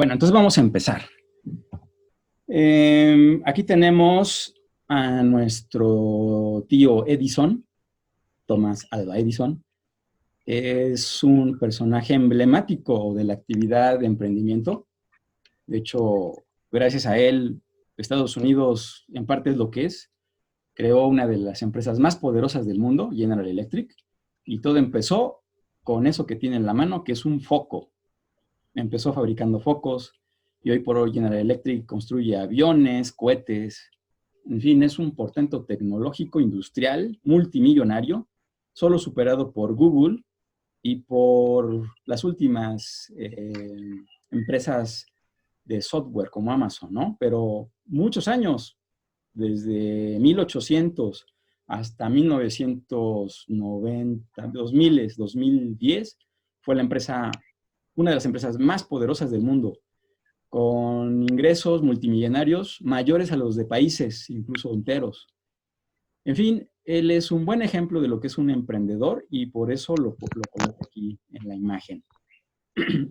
Bueno, entonces vamos a empezar. Aquí tenemos a nuestro tío Edison, Thomas Alva Edison. Es un personaje emblemático de la actividad de emprendimiento. De hecho, gracias a él, Estados Unidos, en parte es lo que es, creó una de las empresas más poderosas del mundo, General Electric, y todo empezó con eso que tiene en la mano, que es un foco. Empezó fabricando focos y hoy por hoy General Electric construye aviones, cohetes, en fin, es un portento tecnológico, industrial, multimillonario, solo superado por Google y por las últimas empresas de software como Amazon, ¿no? Pero muchos años, desde 1800 hasta 1990, 2000, 2010, fue la empresa, una de las empresas más poderosas del mundo, con ingresos multimillonarios mayores a los de países, incluso enteros. En fin, él es un buen ejemplo de lo que es un emprendedor y por eso lo coloco aquí en la imagen.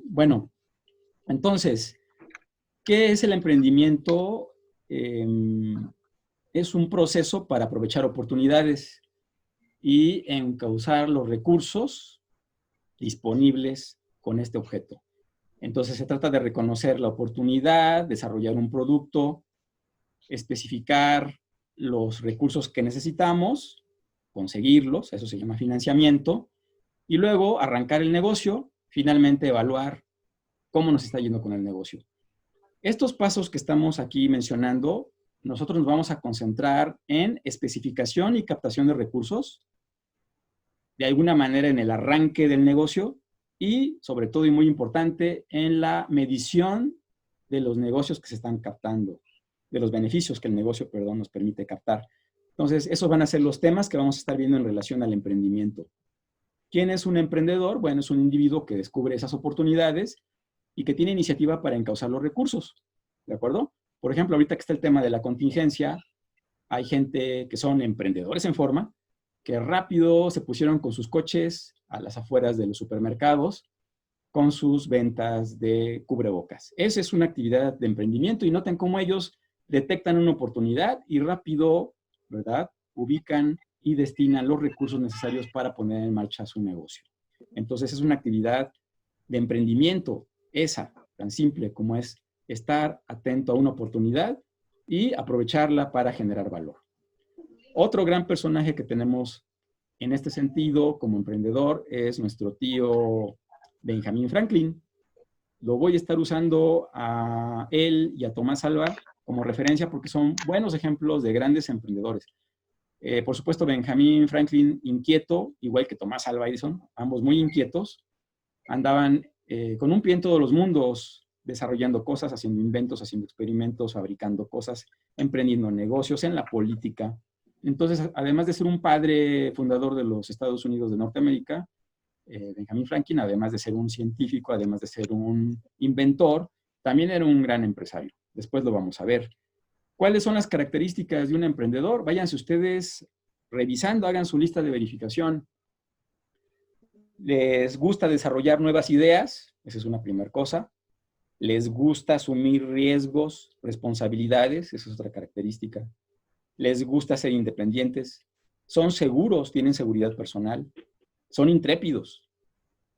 Bueno, entonces, ¿qué es el emprendimiento? Es un proceso para aprovechar oportunidades y encauzar los recursos disponibles con este objeto. Entonces se trata de reconocer la oportunidad, desarrollar un producto, especificar los recursos que necesitamos, conseguirlos, eso se llama financiamiento, y luego arrancar el negocio, finalmente evaluar cómo nos está yendo con el negocio. Estos pasos que estamos aquí mencionando, nosotros nos vamos a concentrar en especificación y captación de recursos, de alguna manera en el arranque del negocio y, sobre todo y muy importante, en la medición de los negocios que se están captando, de los beneficios que el negocio, perdón, nos permite captar. Entonces, esos van a ser los temas que vamos a estar viendo en relación al emprendimiento. ¿Quién es un emprendedor? Bueno, es un individuo que descubre esas oportunidades y que tiene iniciativa para encauzar los recursos, ¿de acuerdo? Por ejemplo, ahorita que está el tema de la contingencia, hay gente que son emprendedores en forma, que rápido se pusieron con sus coches a las afueras de los supermercados con sus ventas de cubrebocas. Esa es una actividad de emprendimiento y noten cómo ellos detectan una oportunidad y rápido, ¿verdad?, ubican y destinan los recursos necesarios para poner en marcha su negocio. Entonces es una actividad de emprendimiento, esa, tan simple como es estar atento a una oportunidad y aprovecharla para generar valor. Otro gran personaje que tenemos en este sentido como emprendedor es nuestro tío Benjamin Franklin. Lo voy a estar usando a él y a Tomás Alva como referencia porque son buenos ejemplos de grandes emprendedores. Por supuesto, Benjamin Franklin inquieto, igual que Tomás Alva Edison, ambos muy inquietos, andaban con un pie en todos los mundos, desarrollando cosas, haciendo inventos, haciendo experimentos, fabricando cosas, emprendiendo negocios, en la política. Entonces, además de ser un padre fundador de los Estados Unidos de Norteamérica, Benjamin Franklin, además de ser un científico, además de ser un inventor, también era un gran empresario. Después lo vamos a ver. ¿Cuáles son las características de un emprendedor? Váyanse ustedes revisando, hagan su lista de verificación. Les gusta desarrollar nuevas ideas, esa es una primera cosa. Les gusta asumir riesgos, responsabilidades, esa es otra característica. Les gusta ser independientes. Son seguros, tienen seguridad personal. Son intrépidos.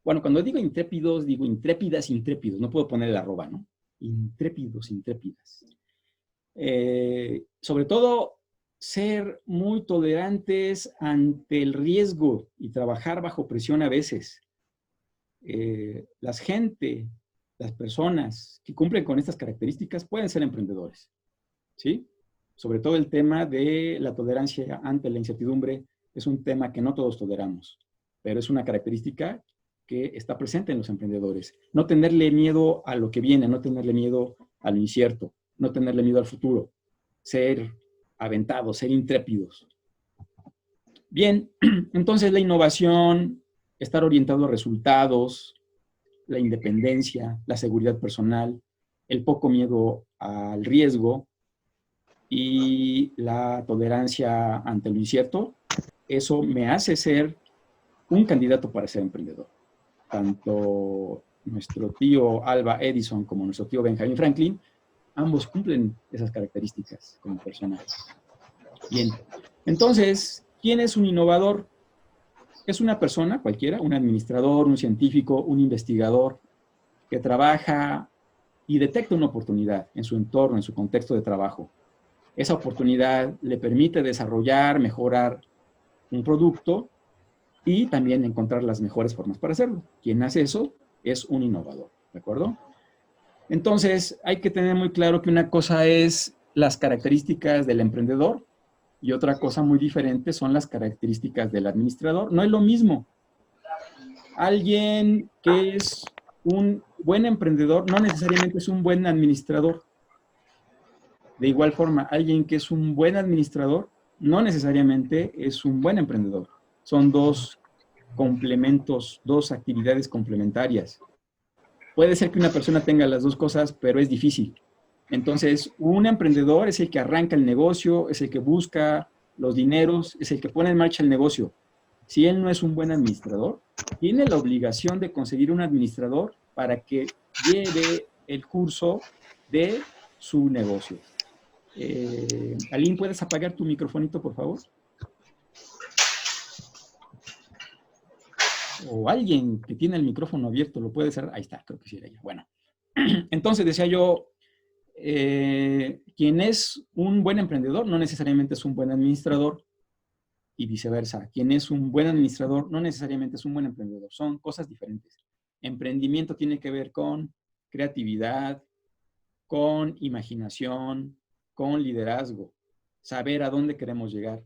Bueno, cuando digo intrépidos, digo intrépidas, intrépidos. No puedo poner el arroba, ¿no? Intrépidos, intrépidas. Sobre todo, ser muy tolerantes ante el riesgo y trabajar bajo presión a veces. Las personas que cumplen con estas características pueden ser emprendedores, ¿sí? Sobre todo el tema de la tolerancia ante la incertidumbre es un tema que no todos toleramos, pero es una característica que está presente en los emprendedores. No tenerle miedo a lo que viene, no tenerle miedo a lo incierto, no tenerle miedo al futuro, ser aventados, ser intrépidos. Bien, entonces la innovación, estar orientado a resultados, la independencia, la seguridad personal, el poco miedo al riesgo y la tolerancia ante lo incierto, eso me hace ser un candidato para ser emprendedor, tanto nuestro tío Alva Edison como nuestro tío Benjamin Franklin, ambos cumplen esas características como personajes. Bien, entonces, ¿quién es un innovador? Es una persona cualquiera, un administrador, un científico, un investigador que trabaja y detecta una oportunidad en su entorno, en su contexto de trabajo. Esa oportunidad le permite desarrollar, mejorar un producto y también encontrar las mejores formas para hacerlo. Quien hace eso es un innovador, ¿de acuerdo? Entonces, hay que tener muy claro que una cosa es las características del emprendedor y otra cosa muy diferente son las características del administrador. No es lo mismo. Alguien que es un buen emprendedor no necesariamente es un buen administrador. De igual forma, alguien que es un buen administrador no necesariamente es un buen emprendedor. Son dos complementos, dos actividades complementarias. Puede ser que una persona tenga las dos cosas, pero es difícil. Entonces, un emprendedor es el que arranca el negocio, es el que busca los dineros, es el que pone en marcha el negocio. Si él no es un buen administrador, tiene la obligación de conseguir un administrador para que lleve el curso de su negocio. Aline, ¿puedes apagar tu microfonito, por favor? O alguien que tiene el micrófono abierto lo puede hacer. Ahí está, creo que sí era ella. Bueno, entonces decía yo, quien es un buen emprendedor no necesariamente es un buen administrador y viceversa. Quien es un buen administrador no necesariamente es un buen emprendedor. Son cosas diferentes. Emprendimiento tiene que ver con creatividad, con imaginación, con liderazgo, saber a dónde queremos llegar.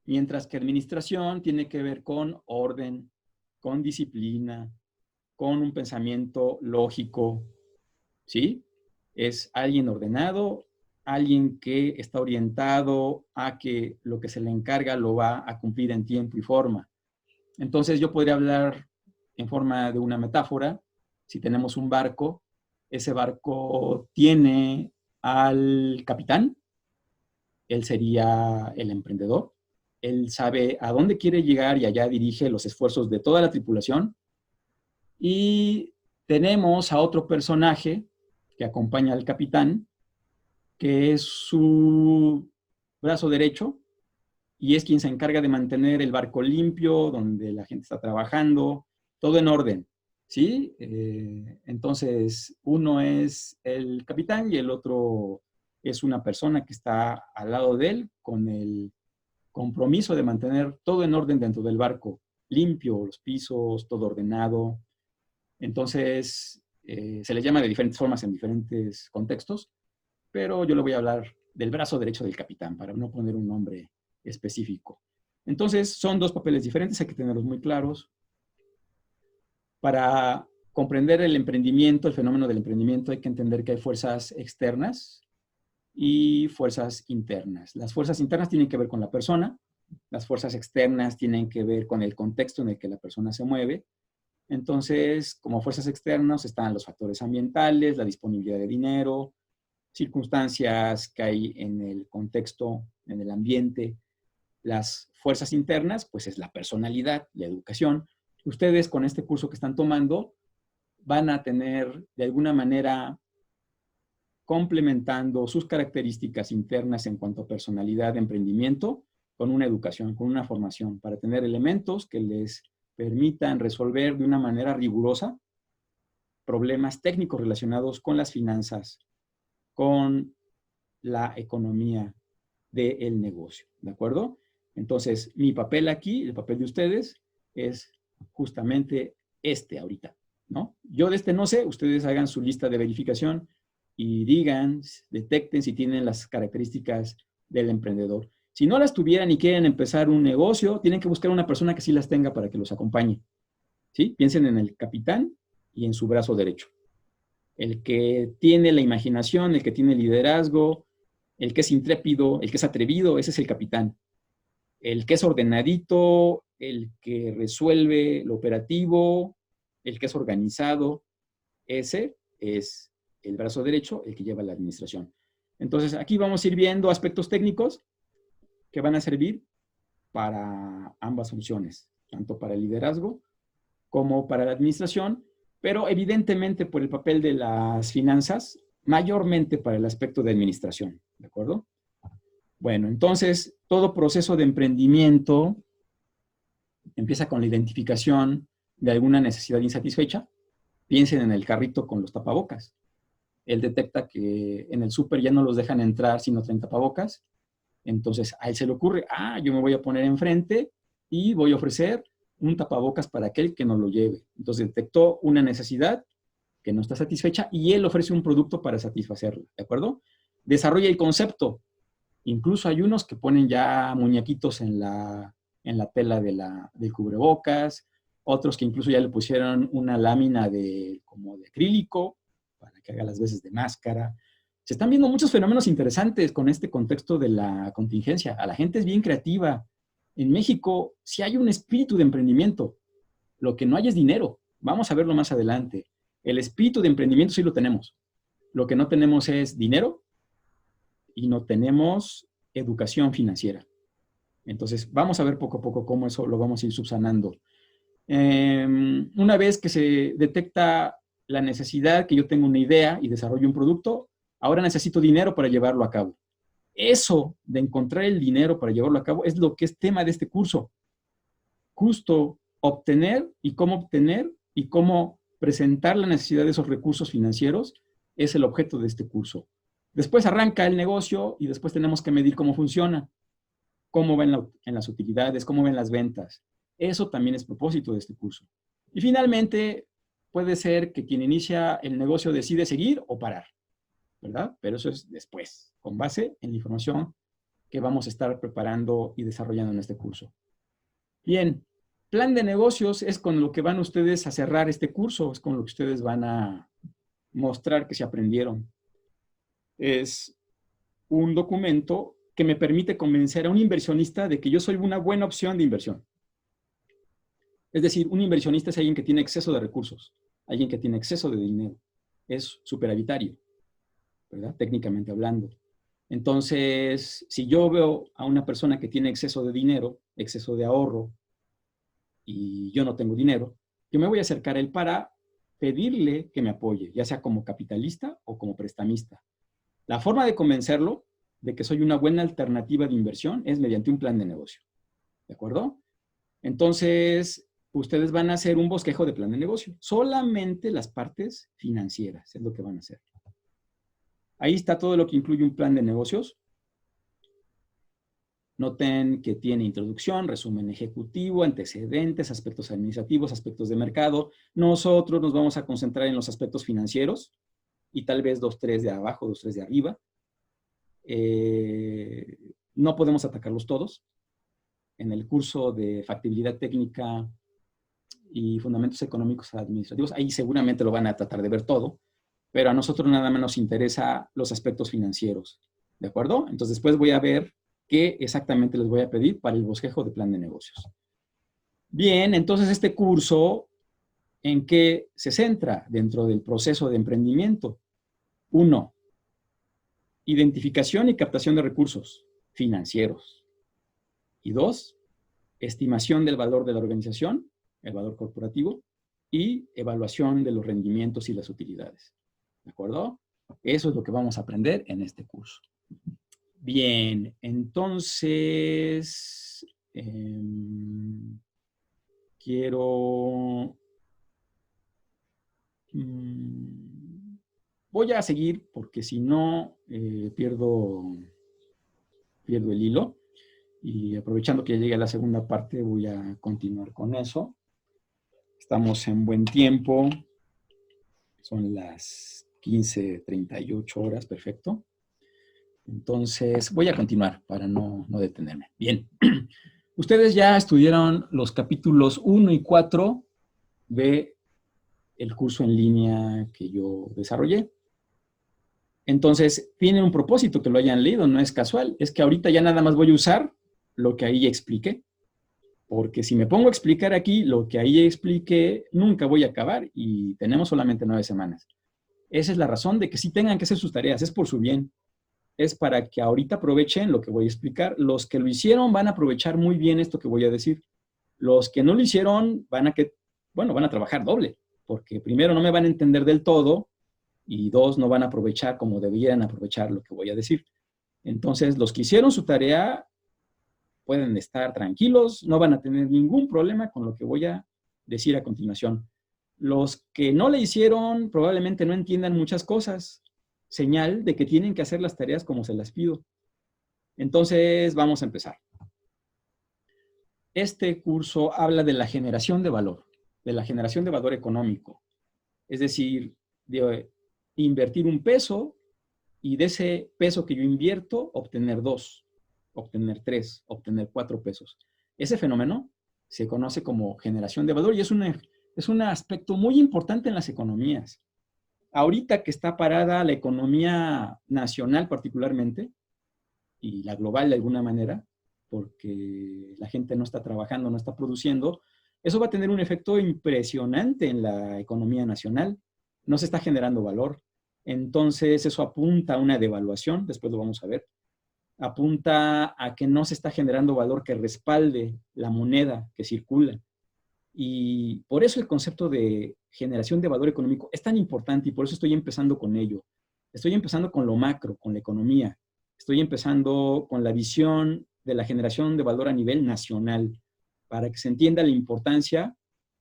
Mientras que administración tiene que ver con orden, con disciplina, con un pensamiento lógico, ¿sí? Es alguien ordenado, alguien que está orientado a que lo que se le encarga lo va a cumplir en tiempo y forma. Entonces yo podría hablar en forma de una metáfora. Si tenemos un barco, ese barco tiene al capitán, él sería el emprendedor, él sabe a dónde quiere llegar y allá dirige los esfuerzos de toda la tripulación. Y tenemos a otro personaje que acompaña al capitán, que es su brazo derecho, y es quien se encarga de mantener el barco limpio, donde la gente está trabajando, todo en orden, ¿sí? Entonces, uno es el capitán y el otro es una persona que está al lado de él con el compromiso de mantener todo en orden dentro del barco, limpio, los pisos, todo ordenado. Entonces, se le llama de diferentes formas en diferentes contextos, pero yo le voy a hablar del brazo derecho del capitán para no poner un nombre específico. Entonces, son dos papeles diferentes, hay que tenerlos muy claros. Para comprender el emprendimiento, el fenómeno del emprendimiento, hay que entender que hay fuerzas externas y fuerzas internas. Las fuerzas internas tienen que ver con la persona, las fuerzas externas tienen que ver con el contexto en el que la persona se mueve. Entonces, como fuerzas externas están los factores ambientales, la disponibilidad de dinero, circunstancias que hay en el contexto, en el ambiente. Las fuerzas internas, pues es la personalidad, la educación. Ustedes con este curso que están tomando van a tener de alguna manera complementando sus características internas en cuanto a personalidad, emprendimiento, con una educación, con una formación, para tener elementos que les permitan resolver de una manera rigurosa problemas técnicos relacionados con las finanzas, con la economía del negocio, ¿de acuerdo? Entonces, mi papel aquí, el papel de ustedes, es justamente este ahorita, ¿no? Yo de este no sé, ustedes hagan su lista de verificación y digan, detecten si tienen las características del emprendedor. Si no las tuvieran y quieren empezar un negocio, tienen que buscar una persona que sí las tenga para que los acompañe, ¿sí? Piensen en el capitán y en su brazo derecho. El que tiene la imaginación, el que tiene liderazgo, el que es intrépido, el que es atrevido, ese es el capitán. El que es ordenadito, el que resuelve lo operativo, el que es organizado, ese es el brazo derecho, el que lleva la administración. Entonces, aquí vamos a ir viendo aspectos técnicos que van a servir para ambas funciones, tanto para el liderazgo como para la administración, pero evidentemente por el papel de las finanzas, mayormente para el aspecto de administración, ¿de acuerdo? Bueno, entonces, todo proceso de emprendimiento empieza con la identificación de alguna necesidad insatisfecha. Piensen en el carrito con los tapabocas. Él detecta que en el súper ya no los dejan entrar si no traen tapabocas. Entonces, a él se le ocurre, yo me voy a poner enfrente y voy a ofrecer un tapabocas para aquel que no lo lleve. Entonces, detectó una necesidad que no está satisfecha y él ofrece un producto para satisfacerla, ¿de acuerdo? Desarrolla el concepto. Incluso hay unos que ponen ya muñequitos en la tela del cubrebocas, otros que incluso ya le pusieron una lámina como de acrílico para que haga las veces de máscara. Se están viendo muchos fenómenos interesantes con este contexto de la contingencia. A la gente es bien creativa. En México sí hay un espíritu de emprendimiento. Lo que no hay es dinero. Vamos a verlo más adelante. El espíritu de emprendimiento sí lo tenemos. Lo que no tenemos es dinero y no tenemos educación financiera. Entonces, vamos a ver poco a poco cómo eso lo vamos a ir subsanando. Una vez que se detecta la necesidad, que yo tengo una idea y desarrollo un producto, ahora necesito dinero para llevarlo a cabo. Eso de encontrar el dinero para llevarlo a cabo es lo que es tema de este curso. Justo obtener y cómo presentar la necesidad de esos recursos financieros es el objeto de este curso. Después arranca el negocio y después tenemos que medir cómo funciona, cómo va en las utilidades, cómo ven las ventas. Eso también es propósito de este curso. Y finalmente, puede ser que quien inicia el negocio decide seguir o parar, ¿verdad? Pero eso es después, con base en la información que vamos a estar preparando y desarrollando en este curso. Bien, plan de negocios es con lo que van ustedes a cerrar este curso, es con lo que ustedes van a mostrar que se aprendieron. Es un documento que me permite convencer a un inversionista de que yo soy una buena opción de inversión. Es decir, un inversionista es alguien que tiene exceso de recursos, alguien que tiene exceso de dinero. Es superavitario, ¿verdad? Técnicamente hablando. Entonces, si yo veo a una persona que tiene exceso de dinero, exceso de ahorro, y yo no tengo dinero, yo me voy a acercar a él para pedirle que me apoye, ya sea como capitalista o como prestamista. La forma de convencerlo de que soy una buena alternativa de inversión es mediante un plan de negocio. ¿De acuerdo? Entonces, ustedes van a hacer un bosquejo de plan de negocio. Solamente las partes financieras es lo que van a hacer. Ahí está todo lo que incluye un plan de negocios. Noten que tiene introducción, resumen ejecutivo, antecedentes, aspectos administrativos, aspectos de mercado. Nosotros nos vamos a concentrar en los aspectos financieros y tal vez 2, 3 de abajo, 2, 3 de arriba. No podemos atacarlos todos. En el curso de factibilidad técnica y fundamentos económicos administrativos, ahí seguramente lo van a tratar de ver todo, pero a nosotros nada más nos interesa los aspectos financieros, ¿de acuerdo? Entonces después voy a ver qué exactamente les voy a pedir para el bosquejo de plan de negocios. Bien, entonces este curso, ¿en qué se centra dentro del proceso de emprendimiento? 1, identificación y captación de recursos financieros. Y 2, estimación del valor de la organización, el valor corporativo, y evaluación de los rendimientos y las utilidades. ¿De acuerdo? Eso es lo que vamos a aprender en este curso. Bien, entonces, voy a seguir porque si no pierdo el hilo. Y aprovechando que ya llegue a la segunda parte, voy a continuar con eso. Estamos en buen tiempo. Son las 15:38 horas, perfecto. Entonces, voy a continuar para no detenerme. Bien. Ustedes ya estudiaron los capítulos 1 y 4 de el curso en línea que yo desarrollé. Entonces, tienen un propósito que lo hayan leído, no es casual. Es que ahorita ya nada más voy a usar lo que ahí expliqué. Porque si me pongo a explicar aquí lo que ahí expliqué, nunca voy a acabar y tenemos solamente 9 semanas. Esa es la razón de que sí tengan que hacer sus tareas, es por su bien. Es para que ahorita aprovechen lo que voy a explicar. Los que lo hicieron van a aprovechar muy bien esto que voy a decir. Los que no lo hicieron van a trabajar doble. porque primero no me van a entender del todo y dos, no van a aprovechar como debieran aprovechar lo que voy a decir. Entonces, los que hicieron su tarea pueden estar tranquilos, no van a tener ningún problema con lo que voy a decir a continuación. Los que no le hicieron probablemente no entiendan muchas cosas, señal de que tienen que hacer las tareas como se las pido. Entonces, vamos a empezar. Este curso habla de la generación de valor económico. Es decir, de invertir un peso y de ese peso que yo invierto, obtener 2, obtener 3, obtener 4 pesos. Ese fenómeno se conoce como generación de valor y es un aspecto muy importante en las economías. Ahorita que está parada la economía nacional particularmente, y la global de alguna manera, porque la gente no está trabajando, no está produciendo, eso va a tener un efecto impresionante en la economía nacional. No se está generando valor. Entonces, eso apunta a una devaluación, después lo vamos a ver. Apunta a que no se está generando valor que respalde la moneda que circula. Y por eso el concepto de generación de valor económico es tan importante y por eso estoy empezando con ello. Estoy empezando con lo macro, con la economía. Estoy empezando con la visión de la generación de valor a nivel nacional, para que se entienda la importancia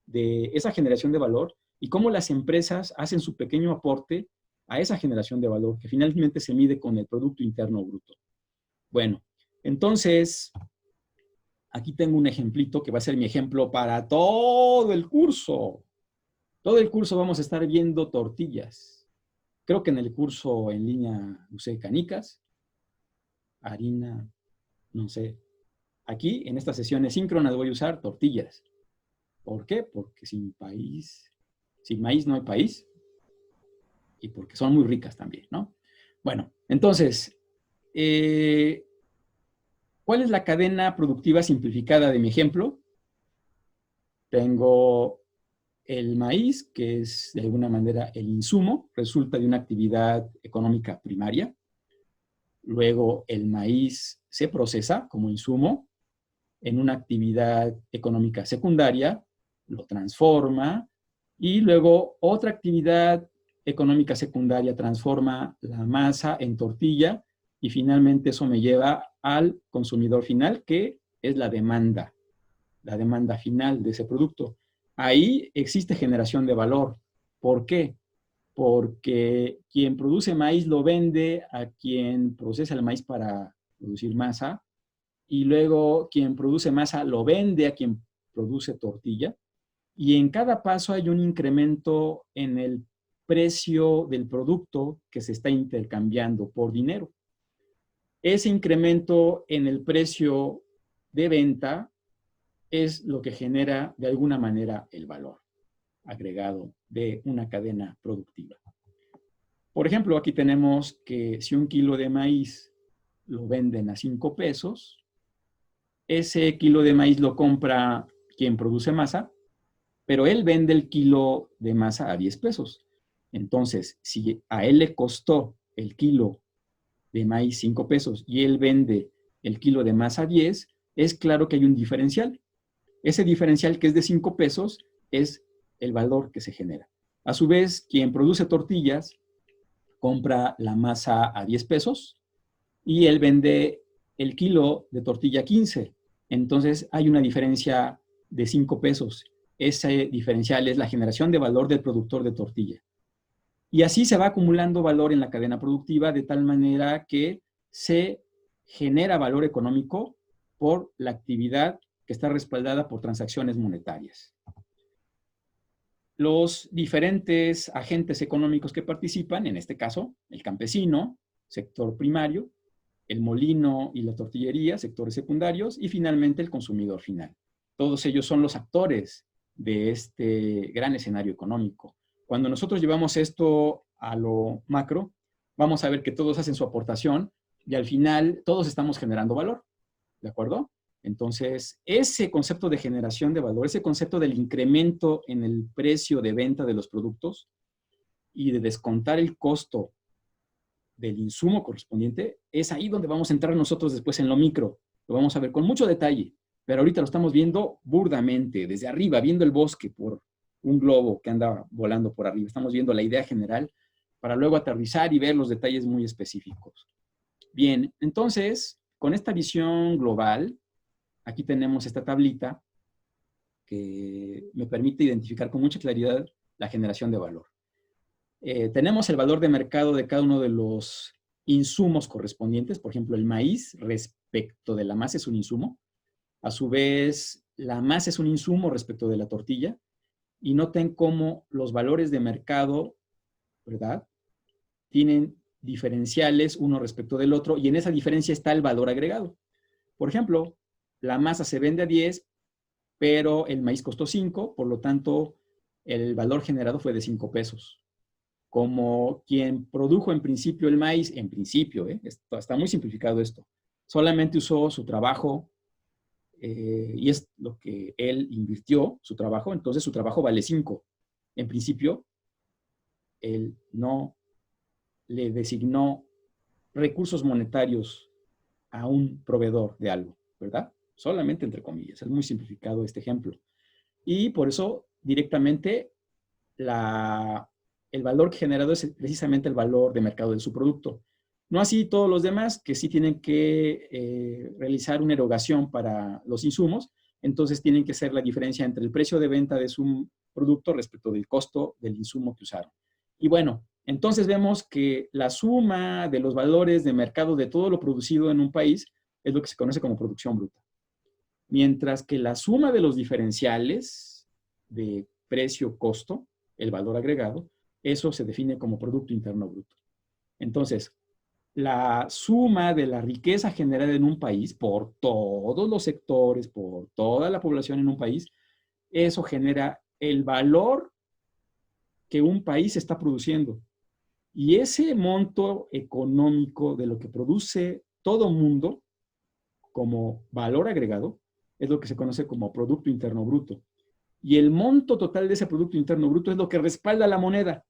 de esa generación de valor y cómo las empresas hacen su pequeño aporte a esa generación de valor, que finalmente se mide con el Producto Interno Bruto. Bueno, entonces, aquí tengo un ejemplito que va a ser mi ejemplo para todo el curso. Todo el curso vamos a estar viendo tortillas. Creo que en el curso en línea usé canicas, harina, no sé. Aquí, en estas sesiones síncronas, voy a usar tortillas. ¿Por qué? Porque sin maíz no hay país. Y porque son muy ricas también, ¿no? Bueno, entonces, ¿cuál es la cadena productiva simplificada de mi ejemplo? Tengo el maíz, que es de alguna manera el insumo, resulta de una actividad económica primaria. Luego el maíz se procesa como insumo en una actividad económica secundaria, lo transforma y luego otra actividad económica secundaria transforma la masa en tortilla y finalmente eso me lleva al consumidor final, que es la demanda final de ese producto. Ahí existe generación de valor. ¿Por qué? Porque quien produce maíz lo vende a quien procesa el maíz para producir masa y luego quien produce masa lo vende a quien produce tortilla y en cada paso hay un incremento en el precio del producto que se está intercambiando por dinero. Ese incremento en el precio de venta es lo que genera de alguna manera el valor agregado de una cadena productiva. Por ejemplo, aquí tenemos que si 1 kilo de maíz lo venden a 5 pesos, ese kilo de maíz lo compra quien produce masa, pero él vende el kilo de masa a 10 pesos. Entonces, si a él le costó el kilo de maíz 5 pesos y él vende el kilo de masa a 10, es claro que hay un diferencial. Ese diferencial que es de 5 pesos es el valor que se genera. A su vez, quien produce tortillas compra la masa a 10 pesos y él vende el kilo de tortilla a 15. Entonces hay una diferencia de 5 pesos. Ese diferencial es la generación de valor del productor de tortilla. Y así se va acumulando valor en la cadena productiva de tal manera que se genera valor económico por la actividad que está respaldada por transacciones monetarias. Los diferentes agentes económicos que participan, en este caso, el campesino, sector primario, el molino y la tortillería, sectores secundarios, y finalmente el consumidor final. Todos ellos son los actores de este gran escenario económico. Cuando nosotros llevamos esto a lo macro, vamos a ver que todos hacen su aportación y al final todos estamos generando valor, ¿de acuerdo? Entonces, ese concepto de generación de valor, ese concepto del incremento en el precio de venta de los productos y de descontar el costo del insumo correspondiente, es ahí donde vamos a entrar nosotros después en lo micro. Lo vamos a ver con mucho detalle, pero ahorita lo estamos viendo burdamente, desde arriba, viendo el bosque por un globo que anda volando por arriba. Estamos viendo la idea general para luego aterrizar y ver los detalles muy específicos. Bien, entonces, con esta visión global, aquí tenemos esta tablita que me permite identificar con mucha claridad la generación de valor. Tenemos el valor de mercado de cada uno de los insumos correspondientes. Por ejemplo, el maíz respecto de la masa es un insumo. A su vez, la masa es un insumo respecto de la tortilla. Y noten cómo los valores de mercado, ¿verdad?, tienen diferenciales uno respecto del otro, y en esa diferencia está el valor agregado. Por ejemplo, la masa se vende a 10, pero el maíz costó 5, por lo tanto, el valor generado fue de 5 pesos. Como quien produjo en principio el maíz, en principio, está muy simplificado esto, solamente usó su trabajo, y es lo que él invirtió, su trabajo, entonces su trabajo vale 5. En principio, él no le designó recursos monetarios a un proveedor de algo, ¿verdad? Solamente entre comillas, es muy simplificado este ejemplo. Y por eso directamente el valor generado es precisamente el valor de mercado de su producto. No así todos los demás, que sí tienen que realizar una erogación para los insumos, entonces tienen que ser la diferencia entre el precio de venta de su producto respecto del costo del insumo que usaron. Y bueno, entonces vemos que la suma de los valores de mercado de todo lo producido en un país es lo que se conoce como producción bruta. Mientras que la suma de los diferenciales de precio-costo, el valor agregado, eso se define como Producto Interno Bruto. Entonces, la suma de la riqueza generada en un país por todos los sectores, por toda la población en un país, eso genera el valor que un país está produciendo. Y ese monto económico de lo que produce todo mundo como valor agregado es lo que se conoce como Producto Interno Bruto. Y el monto total de ese Producto Interno Bruto es lo que respalda la moneda.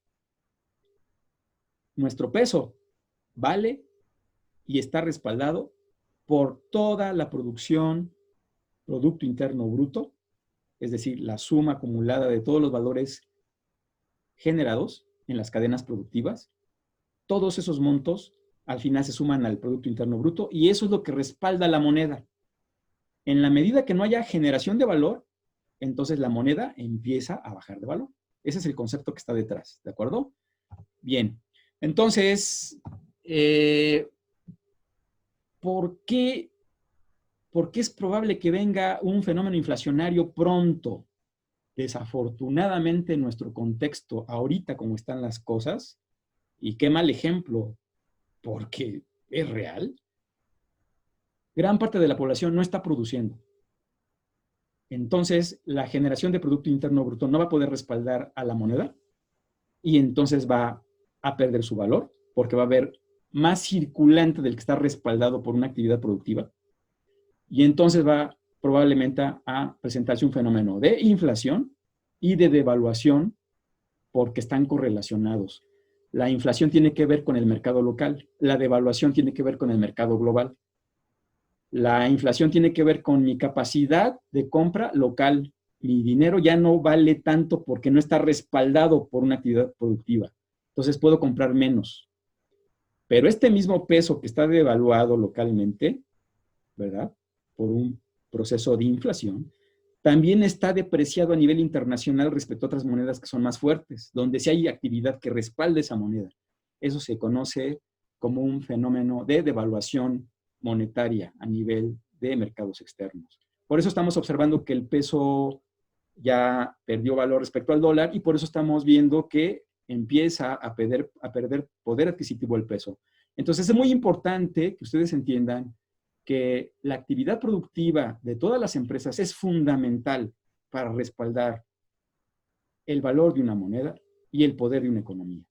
Nuestro peso vale y está respaldado por toda la producción Producto Interno Bruto, es decir, la suma acumulada de todos los valores generados en las cadenas productivas. Todos esos montos al final se suman al Producto Interno Bruto y eso es lo que respalda la moneda. En la medida que no haya generación de valor, entonces la moneda empieza a bajar de valor. Ese es el concepto que está detrás, ¿de acuerdo? Bien, entonces, ¿por qué es probable que venga un fenómeno inflacionario pronto? Desafortunadamente, en nuestro contexto, ahorita como están las cosas, y qué mal ejemplo, porque es real, gran parte de la población no está produciendo. Entonces, la generación de Producto Interno Bruto no va a poder respaldar a la moneda y entonces va a perder su valor porque va a haber más circulante del que está respaldado por una actividad productiva y entonces va probablemente a presentarse un fenómeno de inflación y de devaluación porque están correlacionados. La inflación tiene que ver con el mercado local, la devaluación tiene que ver con el mercado global. La inflación tiene que ver con mi capacidad de compra local. Mi dinero ya no vale tanto porque no está respaldado por una actividad productiva. Entonces puedo comprar menos. Pero este mismo peso que está devaluado localmente, ¿verdad?, por un proceso de inflación, también está depreciado a nivel internacional respecto a otras monedas que son más fuertes, donde sí hay actividad que respalde esa moneda. Eso se conoce como un fenómeno de devaluación monetaria a nivel de mercados externos. Por eso estamos observando que el peso ya perdió valor respecto al dólar y por eso estamos viendo que empieza a perder poder adquisitivo el peso. Entonces es muy importante que ustedes entiendan que la actividad productiva de todas las empresas es fundamental para respaldar el valor de una moneda y el poder de una economía.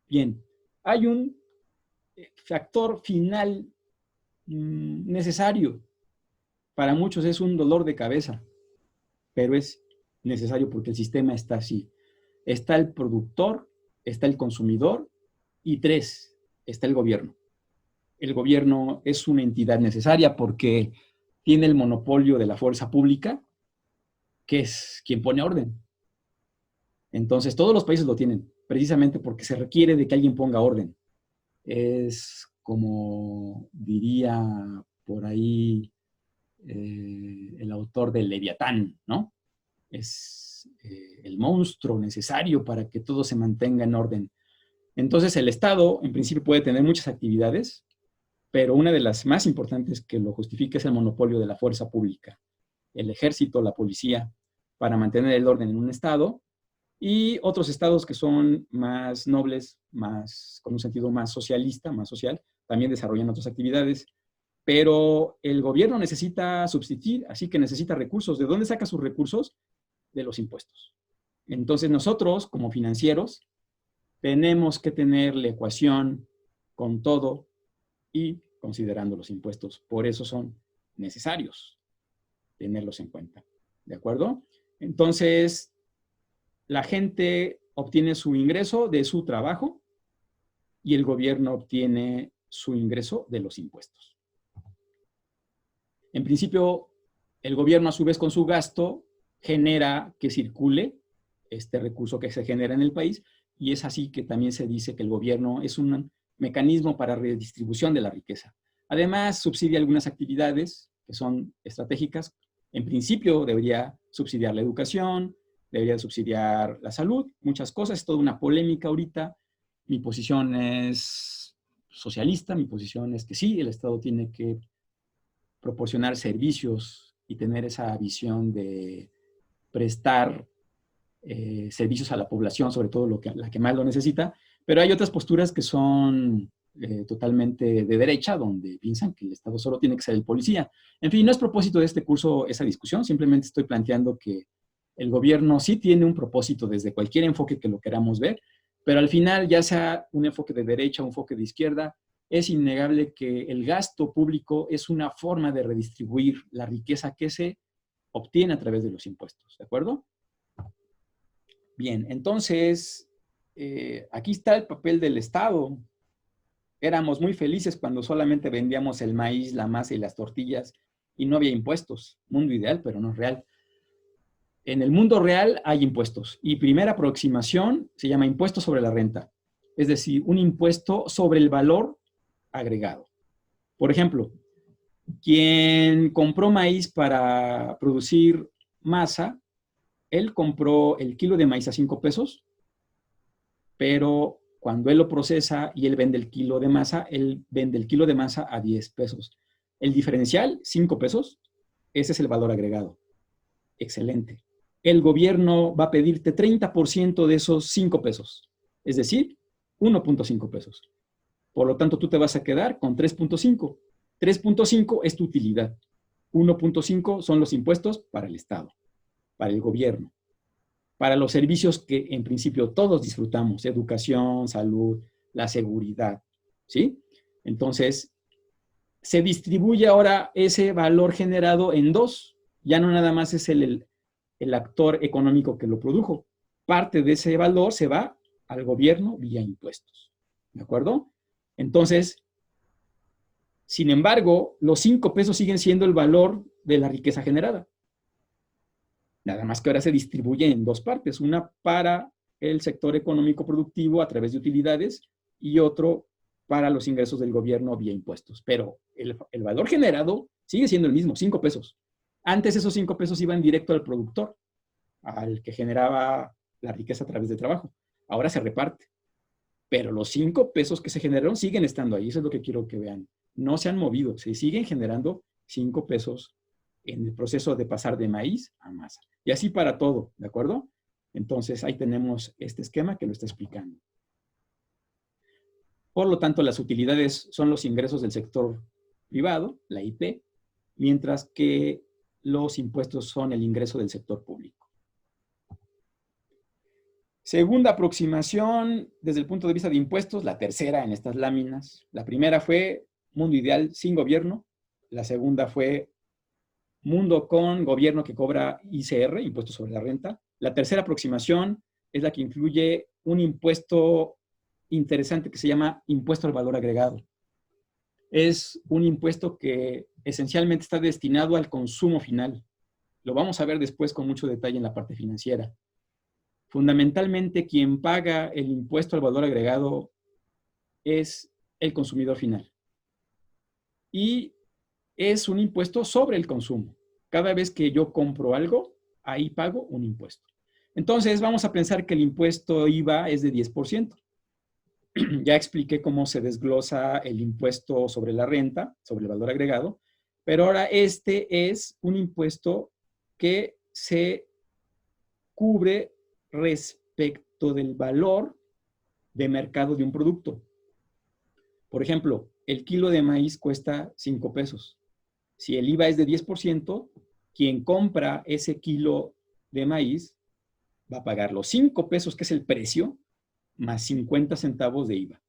Bien, hay un factor final necesario. Para muchos es un dolor de cabeza, pero es necesario porque el sistema está así. Está el productor, está el consumidor y 3, está el gobierno. El gobierno es una entidad necesaria porque tiene el monopolio de la fuerza pública, que es quien pone orden. Entonces, todos los países lo tienen, precisamente porque se requiere de que alguien ponga orden. Es como diría por ahí el autor del Leviatán, ¿no? Es el monstruo necesario para que todo se mantenga en orden. Entonces, el Estado, en principio, puede tener muchas actividades, pero una de las más importantes que lo justifica es el monopolio de la fuerza pública. El ejército, la policía, para mantener el orden en un Estado, y otros estados que son más nobles, más, con un sentido más socialista, más social, también desarrollan otras actividades, pero el gobierno necesita subsistir, así que necesita recursos. ¿De dónde saca sus recursos? De los impuestos. Entonces nosotros, como financieros, tenemos que tener la ecuación con todo y considerando los impuestos. Por eso son necesarios tenerlos en cuenta. ¿De acuerdo? Entonces, la gente obtiene su ingreso de su trabajo y el gobierno obtiene su ingreso de los impuestos. En principio, el gobierno a su vez con su gasto genera que circule este recurso que se genera en el país y es así que también se dice que el gobierno es un mecanismo para redistribución de la riqueza. Además, subsidia algunas actividades que son estratégicas. En principio, debería subsidiar la educación, debería subsidiar la salud, muchas cosas. Es toda una polémica ahorita. Mi posición es socialista, mi posición es que sí, el Estado tiene que proporcionar servicios y tener esa visión de prestar servicios a la población, sobre todo la que más lo necesita, pero hay otras posturas que son totalmente de derecha, donde piensan que el Estado solo tiene que ser el policía. En fin, no es propósito de este curso esa discusión, simplemente estoy planteando que el gobierno sí tiene un propósito desde cualquier enfoque que lo queramos ver, pero al final, ya sea un enfoque de derecha o un enfoque de izquierda, es innegable que el gasto público es una forma de redistribuir la riqueza que se obtiene a través de los impuestos, ¿de acuerdo? Bien, entonces, aquí está el papel del Estado. Éramos muy felices cuando solamente vendíamos el maíz, la masa y las tortillas y no había impuestos. Mundo ideal, pero no real. En el mundo real hay impuestos y primera aproximación se llama impuesto sobre la renta, es decir, un impuesto sobre el valor agregado. Por ejemplo, quien compró maíz para producir masa, él compró el kilo de maíz a 5 pesos, pero cuando él lo procesa y él vende el kilo de masa, él vende el kilo de masa a 10 pesos. El diferencial, 5 pesos, ese es el valor agregado. Excelente. El gobierno va a pedirte 30% de esos 5 pesos, es decir, 1.5 pesos. Por lo tanto, tú te vas a quedar con 3.5. 3.5 es tu utilidad. 1.5 son los impuestos para el Estado, para el gobierno, para los servicios que en principio todos disfrutamos, educación, salud, la seguridad, ¿sí? Entonces, se distribuye ahora ese valor generado en dos. Ya no nada más es el actor económico que lo produjo. Parte de ese valor se va al gobierno vía impuestos, ¿de acuerdo? Entonces, sin embargo, los 5 pesos siguen siendo el valor de la riqueza generada. Nada más que ahora se distribuye en dos partes, una para el sector económico productivo a través de utilidades y otro para los ingresos del gobierno vía impuestos. Pero el valor generado sigue siendo el mismo, 5 pesos. Antes esos 5 pesos iban directo al productor, al que generaba la riqueza a través del trabajo. Ahora se reparte. Pero los 5 pesos que se generaron siguen estando ahí. Eso es lo que quiero que vean. No se han movido. Se siguen generando 5 pesos en el proceso de pasar de maíz a masa. Y así para todo, ¿de acuerdo? Entonces, ahí tenemos este esquema que lo está explicando. Por lo tanto, las utilidades son los ingresos del sector privado, la IP, mientras que los impuestos son el ingreso del sector público. Segunda aproximación desde el punto de vista de impuestos, la tercera en estas láminas. La primera fue mundo ideal sin gobierno. La segunda fue mundo con gobierno que cobra ICR, impuesto sobre la renta. La tercera aproximación es la que incluye un impuesto interesante que se llama impuesto al valor agregado. Es un impuesto que esencialmente está destinado al consumo final. Lo vamos a ver después con mucho detalle en la parte financiera. Fundamentalmente, quien paga el impuesto al valor agregado es el consumidor final. Y es un impuesto sobre el consumo. Cada vez que yo compro algo, ahí pago un impuesto. Entonces, vamos a pensar que el impuesto IVA es de 10%. Ya expliqué cómo se desglosa el impuesto sobre la renta, sobre el valor agregado, pero ahora este es un impuesto que se cubre respecto del valor de mercado de un producto. Por ejemplo, el kilo de maíz cuesta 5 pesos. Si el IVA es de 10%, quien compra ese kilo de maíz va a pagar los 5 pesos, que es el precio, más 50 centavos de IVA.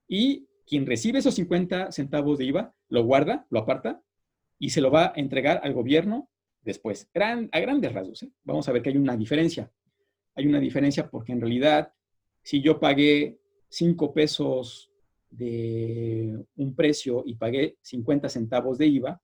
Y quien recibe esos 50 centavos de IVA, lo guarda, lo aparta y se lo va a entregar al gobierno después. A grandes rasgos, ¿eh? Vamos a ver que hay una diferencia. Hay una diferencia porque en realidad, si yo pagué 5 pesos de un precio y pagué 50 centavos de IVA,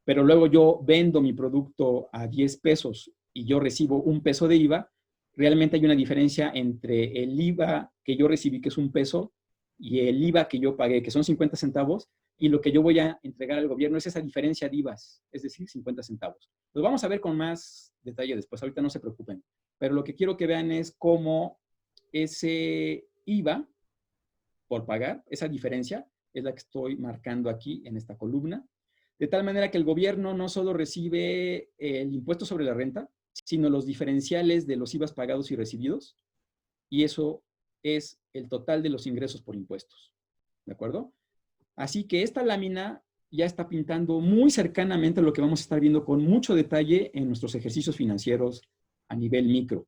pero luego yo vendo mi producto a 10 pesos y yo recibo 1 peso de IVA, realmente hay una diferencia entre el IVA que yo recibí, que es 1 peso, y el IVA que yo pagué, que son 50 centavos, y lo que yo voy a entregar al gobierno es esa diferencia de IVAs, es decir, 50 centavos. Lo vamos a ver con más detalle después, ahorita no se preocupen. Pero lo que quiero que vean es cómo ese IVA por pagar, esa diferencia, es la que estoy marcando aquí en esta columna, de tal manera que el gobierno no solo recibe el impuesto sobre la renta, sino los diferenciales de los IVAs pagados y recibidos, y eso es el total de los ingresos por impuestos. ¿De acuerdo? Así que esta lámina ya está pintando muy cercanamente lo que vamos a estar viendo con mucho detalle en nuestros ejercicios financieros a nivel micro.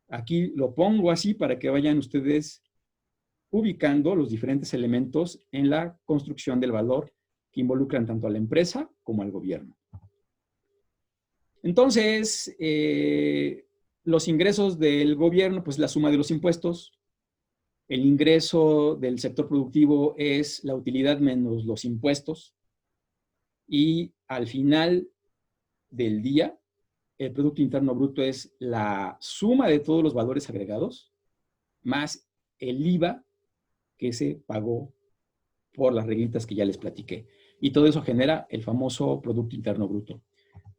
Aquí lo pongo así para que vayan ustedes ubicando los diferentes elementos en la construcción del valor que involucran tanto a la empresa como al gobierno. Entonces, los ingresos del gobierno, pues la suma de los impuestos. El ingreso del sector productivo es la utilidad menos los impuestos. Y al final del día, el Producto Interno Bruto es la suma de todos los valores agregados más el IVA que se pagó por las reglitas que ya les platiqué. Y todo eso genera el famoso Producto Interno Bruto.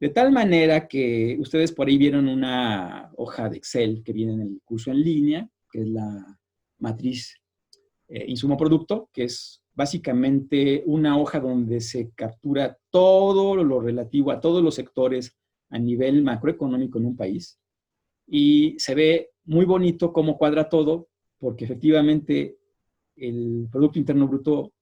De tal manera que ustedes por ahí vieron una hoja de Excel que viene en el curso en línea, que es la matriz insumo-producto, que es básicamente una hoja donde se captura todo lo relativo a todos los sectores a nivel macroeconómico en un país. Y se ve muy bonito cómo cuadra todo, porque efectivamente el Producto Interno Bruto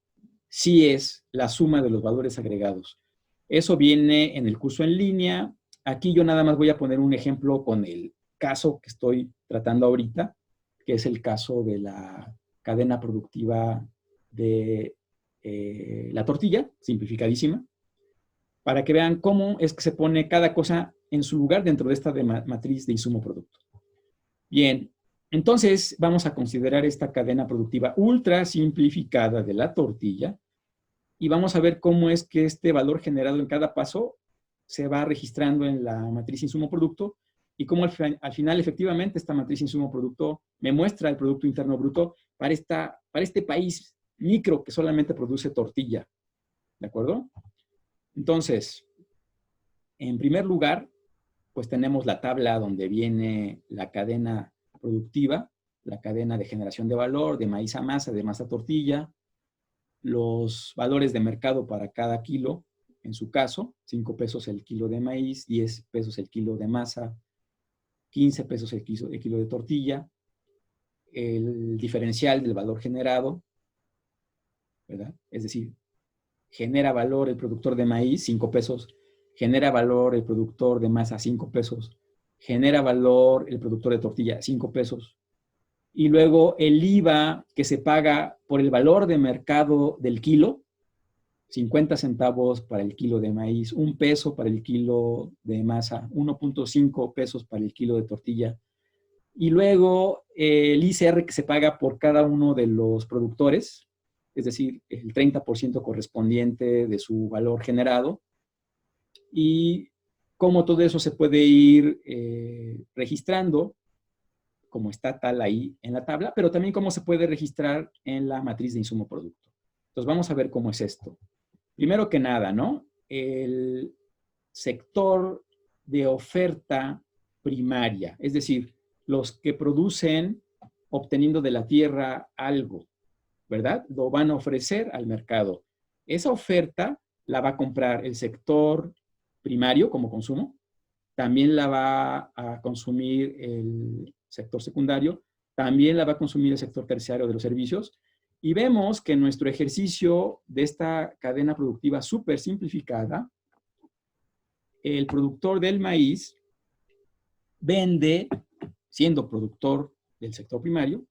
sí es la suma de los valores agregados. Eso viene en el curso en línea. Aquí yo nada más voy a poner un ejemplo con el caso que estoy tratando ahorita, que es el caso de la cadena productiva de la tortilla, simplificadísima, para que vean cómo es que se pone cada cosa en su lugar dentro de esta matriz de insumo-producto. Bien, entonces vamos a considerar esta cadena productiva ultra simplificada de la tortilla y vamos a ver cómo es que este valor generado en cada paso se va registrando en la matriz insumo-producto y cómo al final efectivamente esta matriz insumo-producto me muestra el Producto Interno Bruto para este país micro que solamente produce tortilla. ¿De acuerdo? Entonces, en primer lugar, pues tenemos la tabla donde viene la cadena productiva, la cadena de generación de valor, de maíz a masa, de masa a tortilla, los valores de mercado para cada kilo, en su caso, 5 pesos el kilo de maíz, 10 pesos el kilo de masa, 15 pesos el kilo de tortilla, el diferencial del valor generado, ¿verdad? Es decir, genera valor el productor de maíz, 5 pesos, genera valor el productor de masa, 5 pesos, genera valor el productor de tortilla, 5 pesos. Y luego el IVA que se paga por el valor de mercado del kilo, 50 centavos para el kilo de maíz, 1 peso para el kilo de masa, 1.5 pesos para el kilo de tortilla. Y luego el ICR que se paga por cada uno de los productores, es decir, el 30% correspondiente de su valor generado. Y cómo todo eso se puede ir registrando como está tal ahí en la tabla, pero también cómo se puede registrar en la matriz de insumo producto. Entonces vamos a ver cómo es esto. Primero que nada, ¿no? El sector de oferta primaria, es decir, los que producen obteniendo de la tierra algo, ¿verdad? Lo van a ofrecer al mercado. Esa oferta la va a comprar el sector primario como consumo, también la va a consumir el sector secundario, también la va a consumir el sector terciario de los servicios, y vemos que nuestro ejercicio de esta cadena productiva súper simplificada, el productor del maíz vende, siendo productor del sector primario,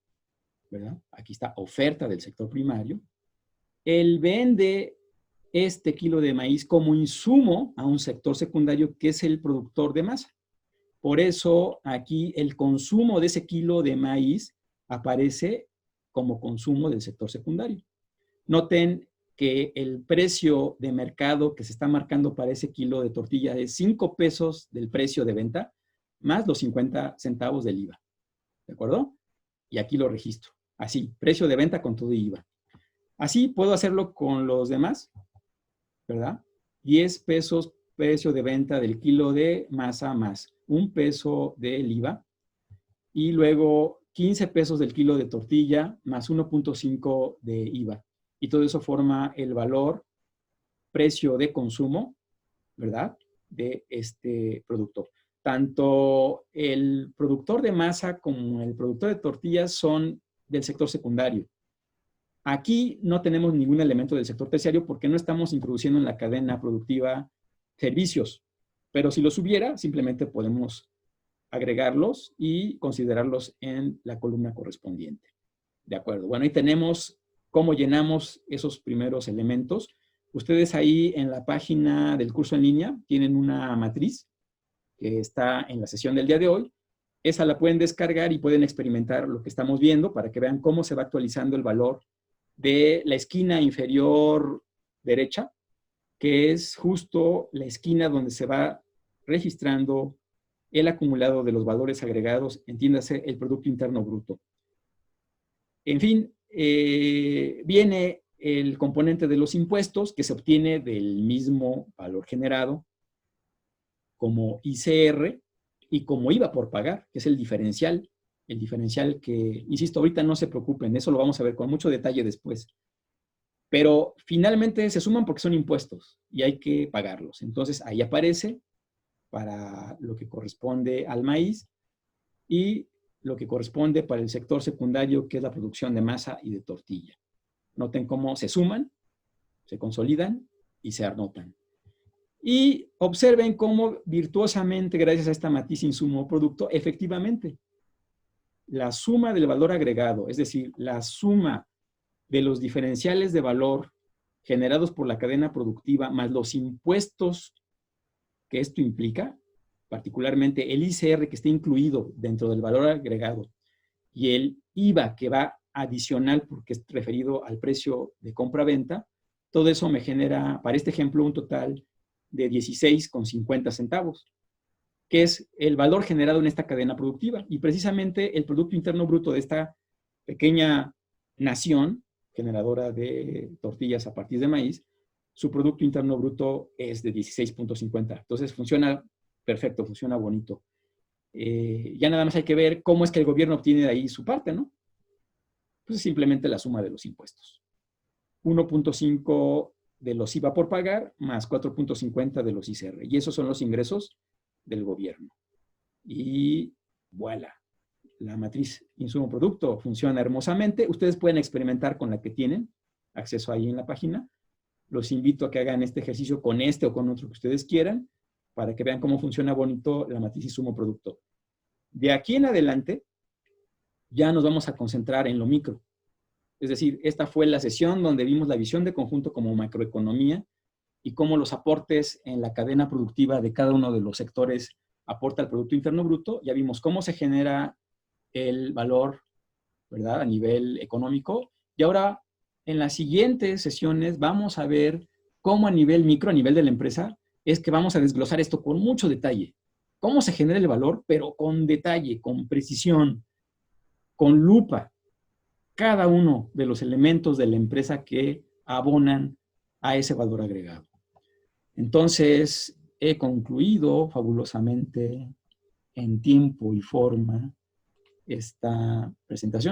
¿verdad? Aquí está oferta del sector primario, él vende este kilo de maíz como insumo a un sector secundario que es el productor de masa. Por eso aquí el consumo de ese kilo de maíz aparece como consumo del sector secundario. Noten que el precio de mercado que se está marcando para ese kilo de tortilla es 5 pesos del precio de venta más los 50 centavos del IVA. ¿De acuerdo? Y aquí lo registro. Así, precio de venta con todo IVA. Así puedo hacerlo con los demás, ¿verdad? 10 pesos precio de venta del kilo de masa más 1 peso del IVA y luego 15 pesos del kilo de tortilla más 1.5 de IVA. Y todo eso forma el valor, precio de consumo, ¿verdad? De este producto. Tanto el productor de masa como el productor de tortillas son del sector secundario. Aquí no tenemos ningún elemento del sector terciario porque no estamos introduciendo en la cadena productiva servicios. Pero si los hubiera, simplemente podemos agregarlos y considerarlos en la columna correspondiente. De acuerdo. Bueno, ahí tenemos cómo llenamos esos primeros elementos. Ustedes ahí en la página del curso en línea tienen una matriz que está en la sesión del día de hoy. Esa la pueden descargar y pueden experimentar lo que estamos viendo para que vean cómo se va actualizando el valor de la esquina inferior derecha, que es justo la esquina donde se va registrando el acumulado de los valores agregados, entiéndase, el Producto Interno Bruto. En fin, viene el componente de los impuestos que se obtiene del mismo valor generado como ICR y como IVA por pagar, que es el diferencial que, insisto, ahorita no se preocupen, eso lo vamos a ver con mucho detalle después. Pero finalmente se suman porque son impuestos y hay que pagarlos. Entonces ahí aparece para lo que corresponde al maíz y lo que corresponde para el sector secundario, que es la producción de masa y de tortilla. Noten cómo se suman, se consolidan y se anotan. Y observen cómo virtuosamente, gracias a esta matriz insumo-producto, efectivamente, la suma del valor agregado, es decir, la suma de los diferenciales de valor generados por la cadena productiva más los impuestos que esto implica, particularmente el ICR que está incluido dentro del valor agregado y el IVA que va adicional porque es referido al precio de compra-venta, todo eso me genera, para este ejemplo, un total de 16,50 centavos, que es el valor generado en esta cadena productiva. Y precisamente el Producto Interno Bruto de esta pequeña nación generadora de tortillas a partir de maíz, su Producto Interno Bruto es de 16,50. Entonces funciona perfecto, funciona bonito. Ya nada más hay que ver cómo es que el gobierno obtiene de ahí su parte, ¿no? Pues simplemente la suma de los impuestos. 1.5 de los IVA por pagar más 4.50 de los ICR. Y esos son los ingresos del gobierno. Y voilà. La matriz insumo-producto funciona hermosamente. Ustedes pueden experimentar con la que tienen acceso ahí en la página. Los invito a que hagan este ejercicio con este o con otro que ustedes quieran para que vean cómo funciona bonito la matriz insumo-producto. De aquí en adelante, ya nos vamos a concentrar en lo micro. Es decir, esta fue la sesión donde vimos la visión de conjunto como macroeconomía y cómo los aportes en la cadena productiva de cada uno de los sectores aporta al Producto Interno Bruto. Ya vimos cómo se genera el valor, ¿verdad?, a nivel económico. Y ahora, en las siguientes sesiones, vamos a ver cómo a nivel micro, a nivel de la empresa, es que vamos a desglosar esto con mucho detalle. Cómo se genera el valor, pero con detalle, con precisión. con lupa cada uno de los elementos de la empresa que abonan a ese valor agregado. Entonces, he concluido fabulosamente en tiempo y forma esta presentación.